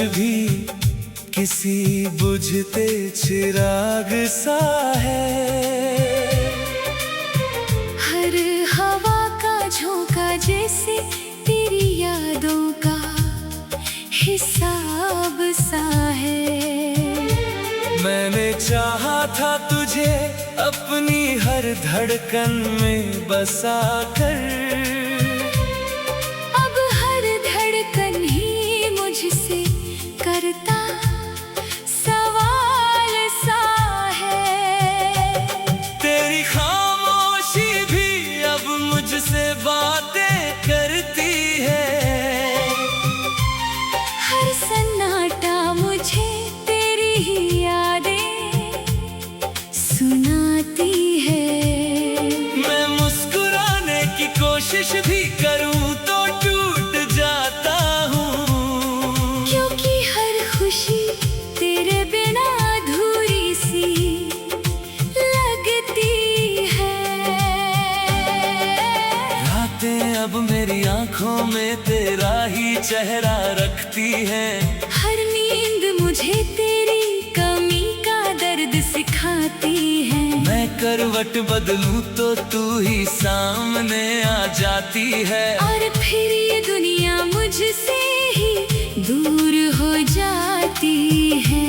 भी किसी बुझते चिराग सा है। हर हवा का झोंका जैसे तेरी यादों का हिसाब सा है। मैंने चाहा था तुझे अपनी हर धड़कन में बसा कर, अब हर धड़कन ही मुझसे करता सवाल सा है। तेरी खामोशी भी अब मुझसे बातें करती है। हर सन्नाटा मुझे तेरी ही यादें सुनाती है। मैं मुस्कुराने की कोशिश भी करूं तो टूट जाता हूँ, क्योंकि हर खुशी तेरे बिना अधूरी सी लगती है। रातें अब मेरी आंखों में तेरा ही चेहरा रखती है। हर नींद मुझे तेरी कमी का दर्द सिखाती है। मैं करवट बदलूं तो तू ही सामने आ जाती है। और फिर ये दुनिया मुझसे ही दूर हो जाती है।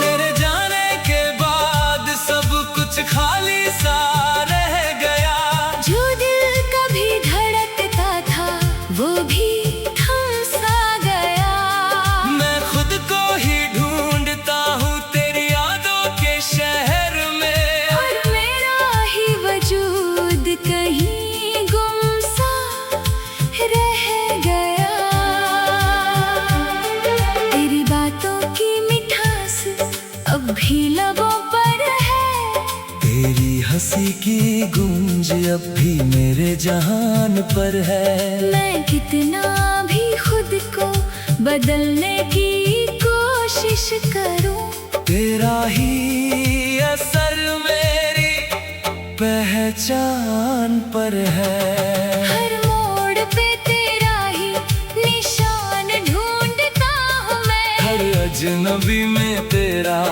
तेरे जाने के बाद सब कुछ खाली सा रह गया। जो दिल कभी धड़कता था वो भी थम सा गया। मैं खुद को ही ढूंढता हूँ तेरी यादों के शहर में, और मेरा ही वजूद कहीं गुम सा रह गया। तेरी बातों की मिठास अब भी लबों पर है। तेरी हंसी की गूंज अब भी मेरे जहान पर है। मैं कितना भी खुद को बदलने की कोशिश करूं, तेरा ही असर मेरी पहचान पर है। हर मोड़ पे तेरा ही निशान ढूंढता हूँ मैं। हर अजनबी में तेरा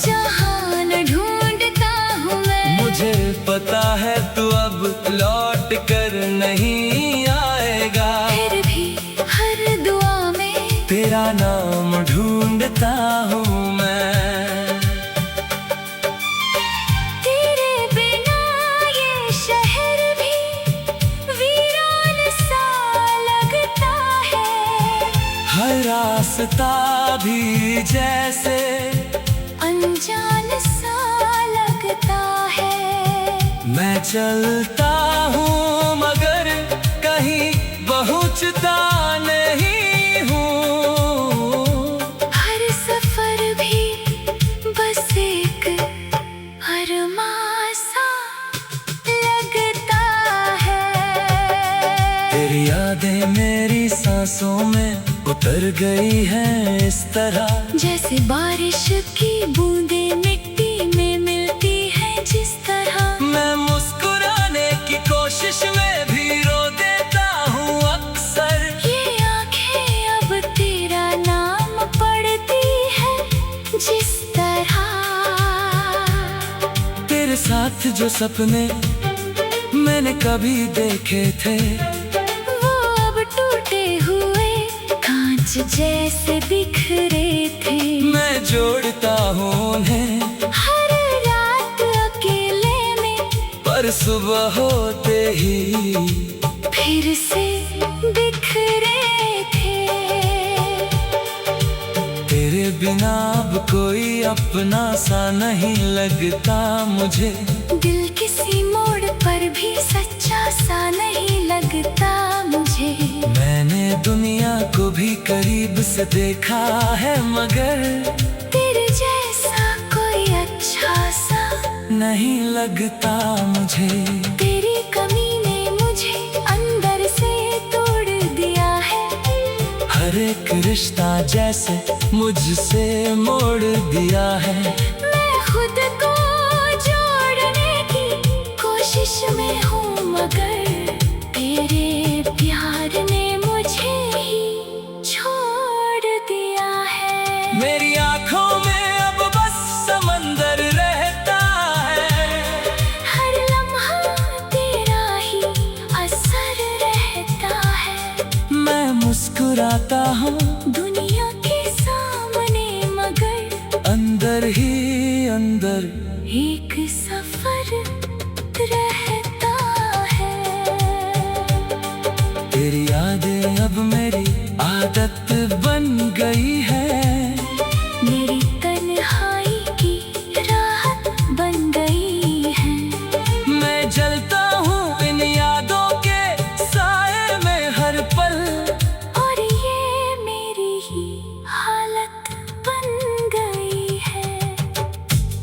जहान ढूंढता हूँ मैं। मुझे पता है तू अब लौट कर नहीं आएगा। फिर भी हर दुआ में तेरा नाम ढूंढता हूँ मैं। तेरे बिना ये शहर भी वीरान सा लगता है। हर रास्ता भी जैसे अनजान सा लगता है। मैं चलता हूँ मगर कहीं पहुँचता नहीं हूँ। हर सफर भी बस एक अरमान सा लगता है। तेरी यादें मेरी सांसों में उतर गई हैं इस तरह, जैसे बारिश की बूंदें मिट्टी में मिलती हैं जिस तरह। मैं मुस्कुराने की कोशिश में भी रो देता हूँ अक्सर। ये आंखें अब तेरा नाम पढ़ती है जिस तरह। तेरे साथ जो सपने मैंने कभी देखे थे, वो अब टूटे हुए कांच जैसे बिखरे थे। मैं जोड़ता हूँ उन्हें हर रात अकेले में, पर सुबह होते ही फिर से बिखरे थे। तेरे बिना अब कोई अपना सा नहीं लगता मुझे। दिल किसी मोड़ पर भी सच्चा सा नहीं लगता मुझे। मैंने दुनिया को भी करीब से देखा है मगर तेरे जैसा कोई अच्छा सा नहीं लगता मुझे। तेरी कमी ने मुझे अंदर से तोड़ दिया है। हर हर एक रिश्ता जैसे मुझसे मोड़ दिया है। मैं खुद को जोड़ने की कोशिश में हूँ, मगर तेरे प्यार ने मुझे ही छोड़ दिया है। मेरी आंखों में अब बस समंदर रहता है, हर लम्हा तेरा ही असर रहता है। मैं मुस्कुराता हूँ दुनिया के सामने, मगर अंदर ही अंदर एक सफर रहता है। तेरी यादें अब मेरी आदत बन गई है। मेरी तन्हाई की राहत बन गई है। मैं जलता हूँ इन यादों के साए में हर पल, और ये मेरी ही हालत बन गई है।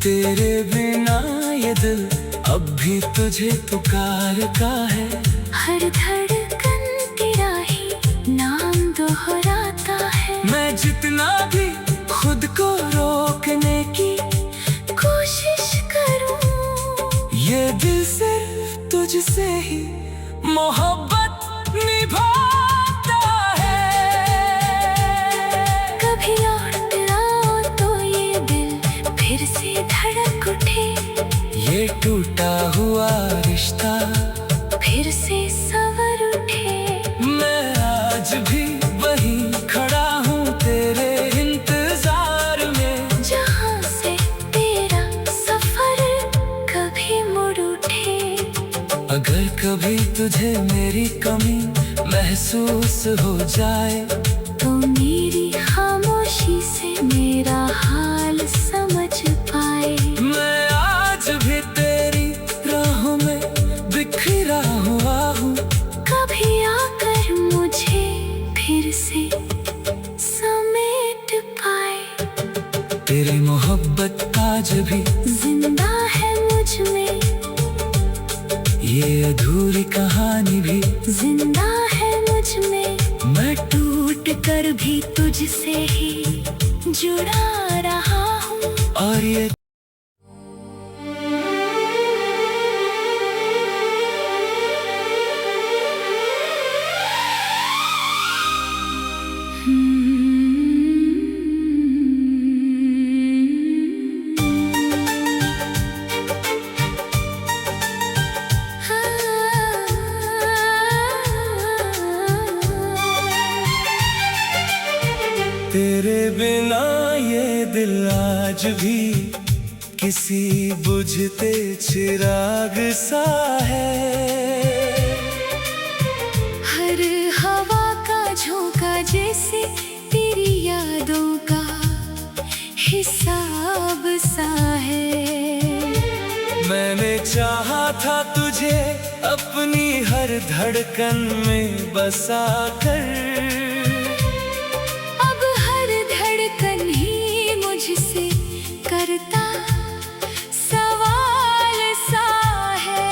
तेरे बिना ये दिल अब भी तुझे पुकारता है। हर धड़कन तेरा ही नाम दोहराता है। मैं जितना भी खुद को रोकने की कोशिश करूं, ये दिल सिर्फ तुझसे ही मोहब्बत निभाता है। कभी लौट आओ तो ये दिल फिर से धड़क उठे, ये टूटा हुआ रिश्ता फिर से संवर उठे। मैं आज भी वहीं खड़ा हूँ तेरे इंतजार में, जहाँ से तेरा सफर कभी मुड़ उठे। अगर कभी तुझे मेरी कमी महसूस हो जाए, तो मेरी खामोशी से मेरा हाल समझ पाए। मैं आज भी तेरी राहों में बिखरा हुआ हूँ। कभी आकर मुझे फिर से समेट पाए। तेरी मोहब्बत आज भी जिंदा है मुझ में, ये अधूरी कहानी भी जिंदा है मुझ में। मैं टूट कर भी तुझसे ही जुड़ा रहा हूँ। और ये तेरे बिना ये दिल आज भी किसी बुझते चिराग सा है। हर हवा का झोंका जैसे तेरी यादों का हिसाब सा है। मैंने चाहा था तुझे अपनी हर धड़कन में बसा कर, अब हर धड़कन ही मुझसे करता सवाल सा है।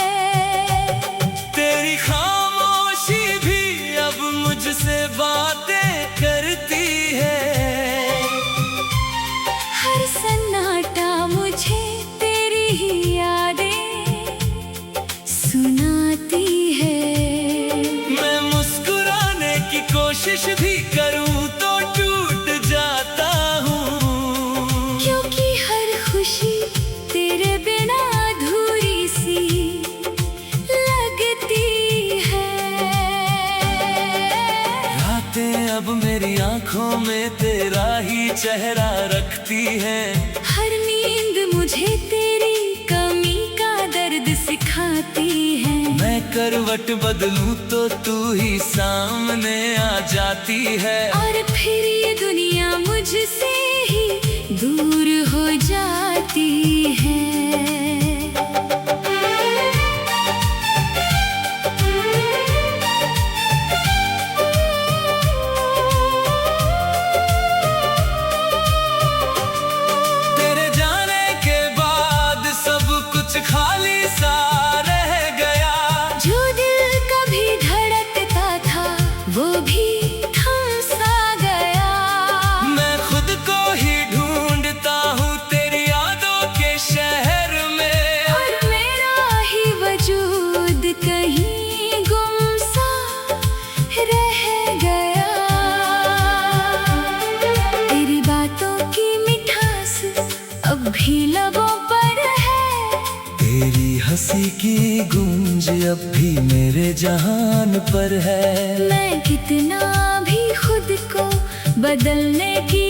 तेरी खामोशी भी अब मुझसे बातें करती है। हर सन्नाटा मुझे तेरी ही यादें सुनाती है। मैं मुस्कुराने की कोशिश भी करूं तो टूट जाता हूँ, क्योंकि हर खुशी तेरे बिना अधूरी सी लगती है। रातें अब मेरी आंखों में तेरा ही चेहरा रखती है। हर नींद मुझे तेरी कमी का दर्द सिखाती है। मैं करवट बदलूं तो तू ही सामने आ जाती है। और फिर ये दुनिया मुझसे ही दूर हो जाती है। तेरे जाने के बाद सब कुछ खाली सा रह गया। जो दिल कभी धड़कता था वो भी थम सा गया। तेरी हंसी की गूंज अब भी मेरे जहान पर है। मैं कितना भी खुद को बदलने की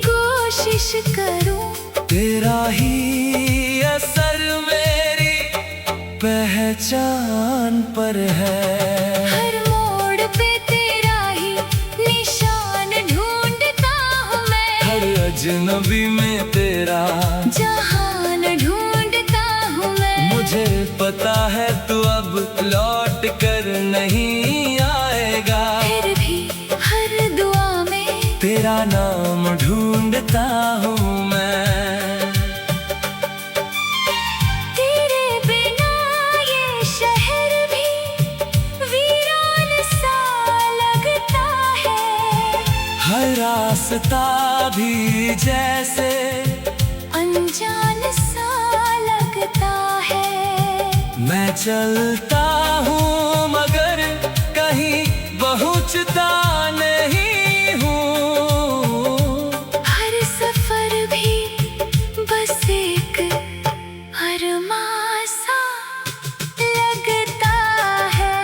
कोशिश करूं, तेरा ही असर मेरी पहचान पर है। हर मोड़ पे तेरा ही निशान ढूंढता हूँ मैं, हर अजनबी में तेरा जहान ढूंढता हूँ मैं। मुझे पता है तू अब लौट कर नहीं आएगा, फिर भी हर दुआ में तेरा नाम ढूंढता हूँ मैं। तेरे बिना ये शहर भी वीरान सा लगता है, हर रास्ता भी जैसे अनजान सा लगता है। मैं चलता हूँ मगर कहीं पहुँचता नहीं हूँ। हर सफर भी बस एक अरमान सा लगता है।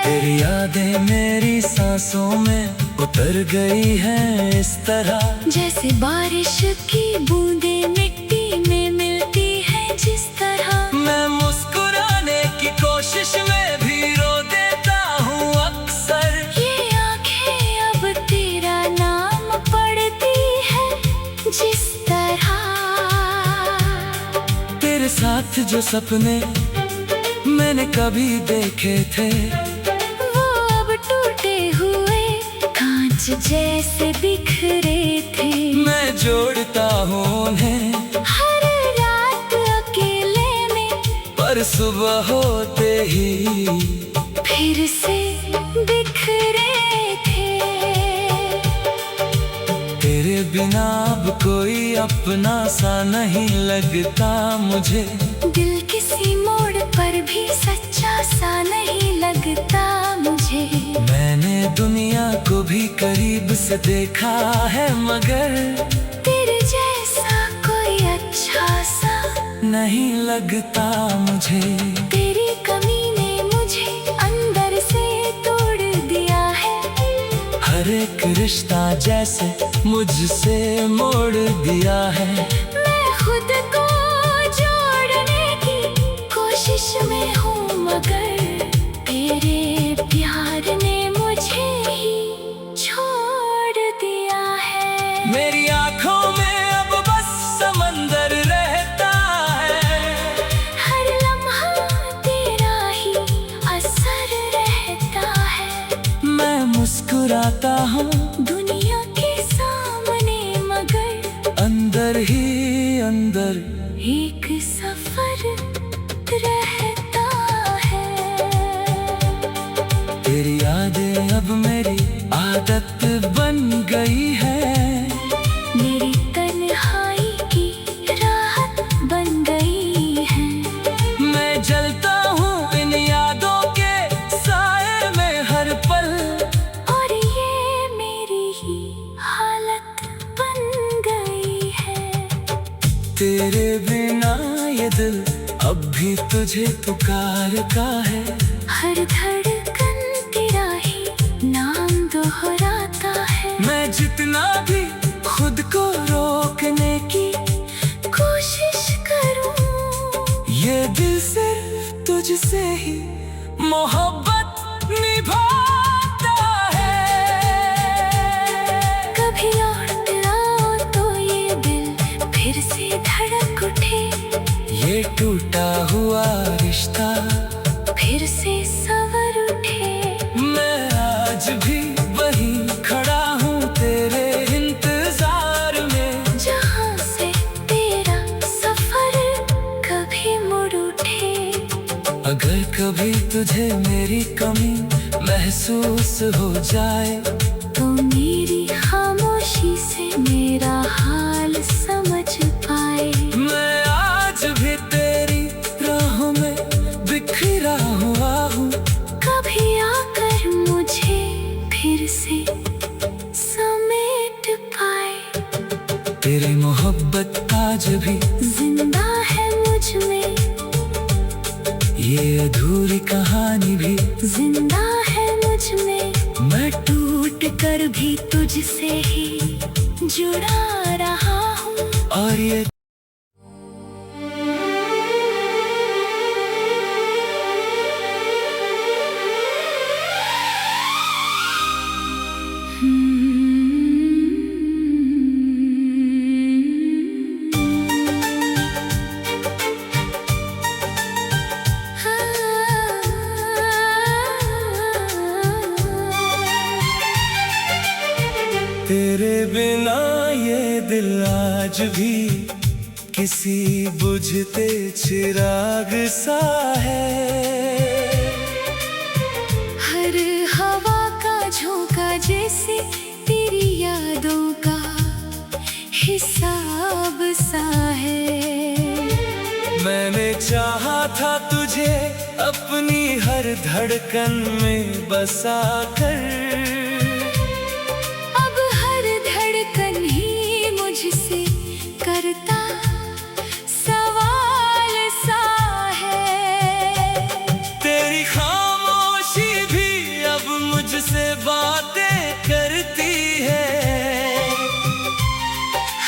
तेरी यादें मेरी सांसों में उतर गई हैं इस तरह, जैसे बारिश की बूंदें मिट्टी में मिलती हैं जिस तरह। मैं मुस्कुराने की कोशिश में भी रो देता हूँ अक्सर। ये आंखें अब तेरा नाम पढ़ती है जिस तरह। तेरे साथ जो सपने मैंने कभी देखे थे, वो अब टूटे हुए कांच जैसे बिखरे थे। मैं जोड़ता हूँ उन्हें हर रात अकेले में, पर सुबह होते ही फिर से बिखरे थे। तेरे बिना अब कोई अपना सा नहीं लगता मुझे। दिल किसी मोड़ पर भी सच्चा सा नहीं लगता मुझे। मैंने दुनिया को भी करीब से देखा है मगर तेरे जैसा कोई अच्छा सा नहीं लगता मुझे। तेरी कमी ने मुझे अंदर से तोड़ दिया है। हर एक रिश्ता जैसे मुझसे मोड़ दिया है। मैं खुद को जोड़ने की कोशिश में हूँ मगर तेरे प्यार ने मुझे ही छोड़ दिया है। मेरी आंखों में अब बस समंदर रहता है, हर लम्हा तेरा ही असर रहता है। मैं मुस्कुराता हूँ दुनिया के सामने मगर अंदर ही अंदर एक सफर रहता है। तेरी यादें अब मेरी आदत बन गई है। मेरी तन्हाई की राहत बन गई है। मैं जलता हूँ इन यादों के साए में हर पल, और ये मेरी ही हालत बन गई है। तेरे बिना ये दिल अब भी तुझे पुकारता है। हर धड़कन तेरा ही नाम दोहराता है। मैं जितना भी खुद को रोकने की कोशिश करूं, ये दिल सिर्फ तुझसे ही मोहब्बत निभाता है। कभी और आओ तो ये दिल फिर से धड़क उठे। ये टूटा हुआ रिश्ता फिर से सवर उठे। मैं आज भी वहीं खड़ा हूँ तेरे इंतजार में, जहाँ से तेरा सफर कभी मुड़ उठे। अगर कभी तुझे मेरी कमी महसूस हो जाए, तो मेरी खामोशी से मेरा हाल समझ पाए। मैं आज भी तेरी राहों में बिखरा हुआ हूँ। कभी आकर मुझे फिर से समेट पाए। तेरी मोहब्बत आज भी जिंदा है मुझ में। ये अधूरी कहानी भी जिंदा है मुझ में, मैं टूट कर भी तुझसे ही जुड़ा रहा हूँ। और ये तेरे बिना ये दिल आज भी किसी बुझते चिराग सा है। हर हवा का झोंका जैसे तेरी यादों का हिसाब सा है। मैंने चाहा था तुझे अपनी हर धड़कन में बसा कर, करता सवाल सा है। तेरी खामोशी भी अब मुझसे बातें करती है।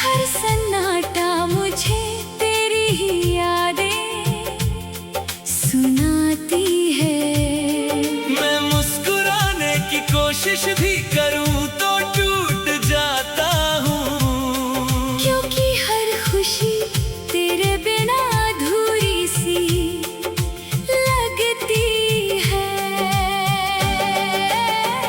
हर सन्नाटा मुझे तेरी ही यादें सुनाती है। मैं मुस्कुराने की कोशिश भी करूं तो टूट जाता हूँ, खुशी तेरे बिना अधूरी सी लगती है।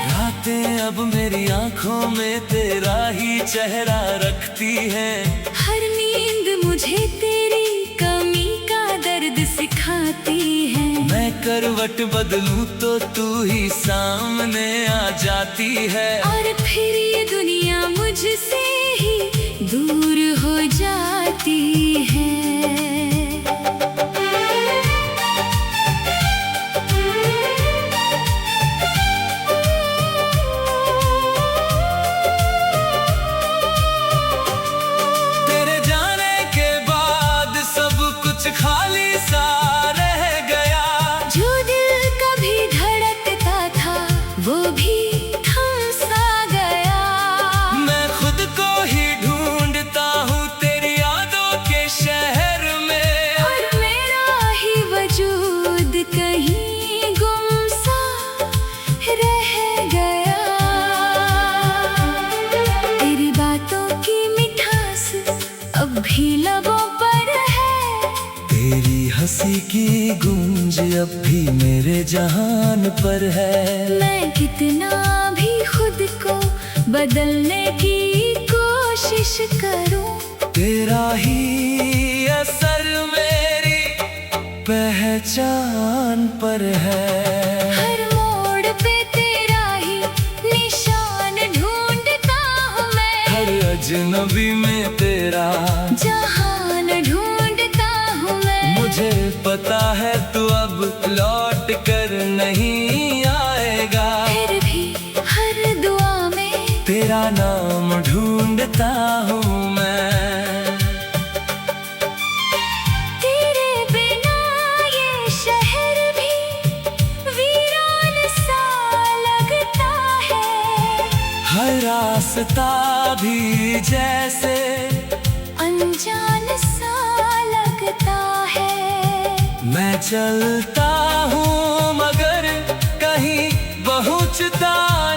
रातें अब मेरी आंखों में तेरा ही चेहरा रखती है। हर नींद मुझे तेरी कमी का दर्द सिखाती है। मैं करवट बदलूं तो तू ही सामने आ जाती है। और फिर ये दुनिया मुझसे ही दूर हो जाती है। तेरे जाने के बाद सब कुछ खाली सा रह गया। जो दिल कभी धड़कता था वो भी कहीं गुम सा रह गया। तेरी बातों की मिठास अब भी लबों पर है। तेरी हंसी की गूंज अब भी मेरे जहान पर है। मैं कितना भी खुद को बदलने की कोशिश करूं, तेरा ही असर मेरी पहचान पर है। हर मोड़ पे तेरा ही निशान ढूंढता हूँ मैं। हर अजनबी में तेरा जहान ढूंढता हूँ मैं। मुझे पता है तू अब लौट कर नहीं आएगा। फिर भी हर दुआ में तेरा नाम ढूंढता हूँ मैं। हर रास्ता भी जैसे अनजान सा लगता है। मैं चलता हूँ मगर कहीं पहुँचता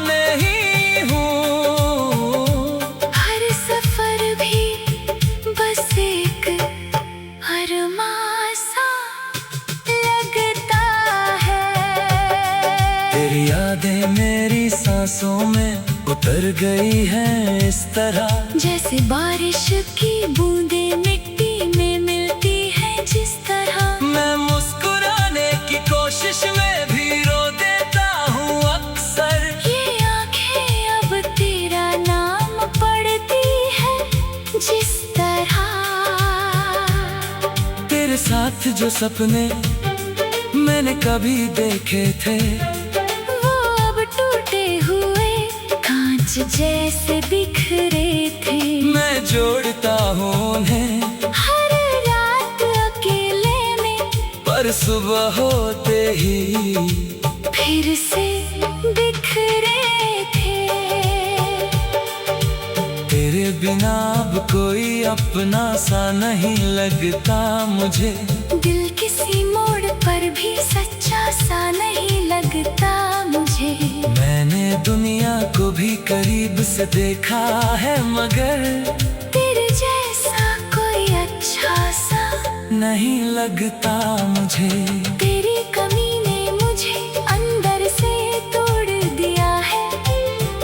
नहीं हूँ। हर सफर भी बस एक अरमान सा लगता है। तेरी यादें मेरी सांसों में उतर गई है इस तरह, जैसे बारिश की बूंदें मिट्टी में मिलती है जिस तरह। मैं मुस्कुराने की कोशिश में भी रो देता हूँ अक्सर। ये आंखें अब तेरा नाम पढ़ती है जिस तरह। तेरे साथ जो सपने मैंने कभी देखे थे वो अब टूटे हुए कांच जैसे बिखरे थे। मैं जोड़ता हूँ उन्हें हर रात अकेले में, पर सुबह होते ही फिर से बिखरे थे। तेरे बिना अब कोई अपना सा नहीं लगता मुझे। दिल किसी मोड़ पर भी सच्चा सा नहीं लगता मुझे। मैंने दुनिया को भी करीब से देखा है मगर तेरे जैसा कोई अच्छा सा नहीं लगता मुझे। तेरी कमी ने मुझे अंदर से तोड़ दिया है।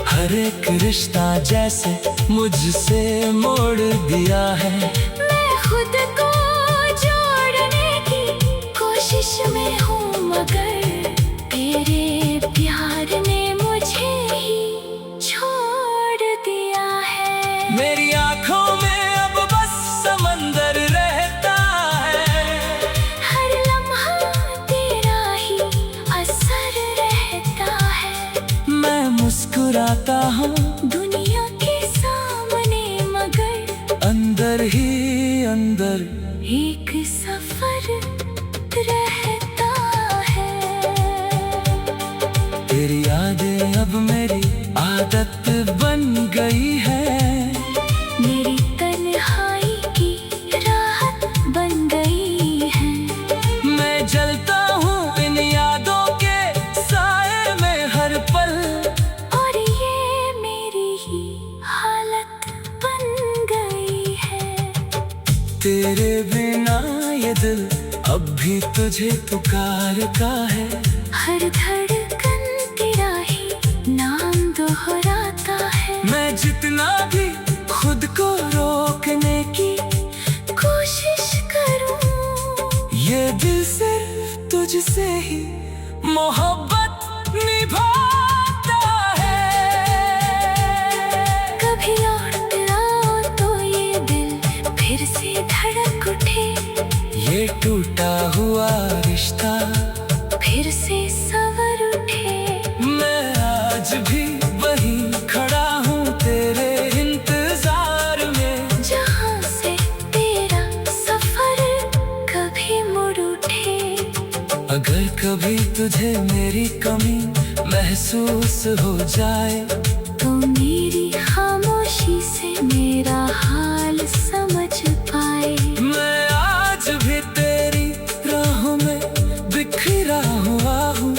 हर एक रिश्ता जैसे मुझसे मोड़ दिया है। मैं खुद को जोड़ने की कोशिश में हूँ मगर तेरे प्यार ने मुझे ही छोड़ दिया है। मेरी आंखों में अब बस समंदर रहता है। हर लम्हा तेरा ही असर रहता है। मैं मुस्कुराता हूँ दुनिया के सामने मगर अंदर ही अंदर एक सफर रहता है। तेरी यादें अब मेरी आदत बन गई है। मेरी तन्हाई की राहत बन गई है। मैं जलता हूँ इन यादों के साए में हर पल। और ये मेरी ही हालत बन गई है। तेरे बिना ये दिल अब भी तुझे पुकारता है। हर धड़कन तेरा ही नाम दोहराता है। मैं जितना भी खुद को रोकने की कोशिश करूं ये दिल सिर्फ तुझसे ही मोहब्बत निभाता है। कभी लौट आओ तो ये दिल फिर से धड़क उठे। ये टूटा हुआ रिश्ता फिर से सवर उठे। मैं आज भी वहीं खड़ा हूँ तेरे इंतजार में। जहाँ से तेरा सफर कभी मुड़ उठे। अगर कभी तुझे मेरी कमी महसूस हो जाए तो मेरी खामोशी से मेरा हाल समझ पाए। मैं आज भी तेरी राहों में बिखरा हुआ हूँ।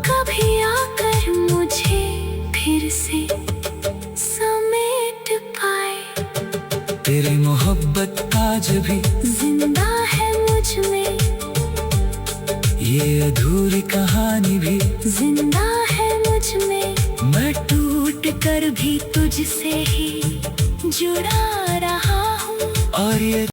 कभी आकर मुझे फिर से समेट पाए। तेरी मोहब्बत आज भी जिंदा है मुझ में। ये अधूरी कहानी भी जिंदा है मुझ में। मैं टूट कर भी तुझसे ही जुड़ा रहा हूँ। और ये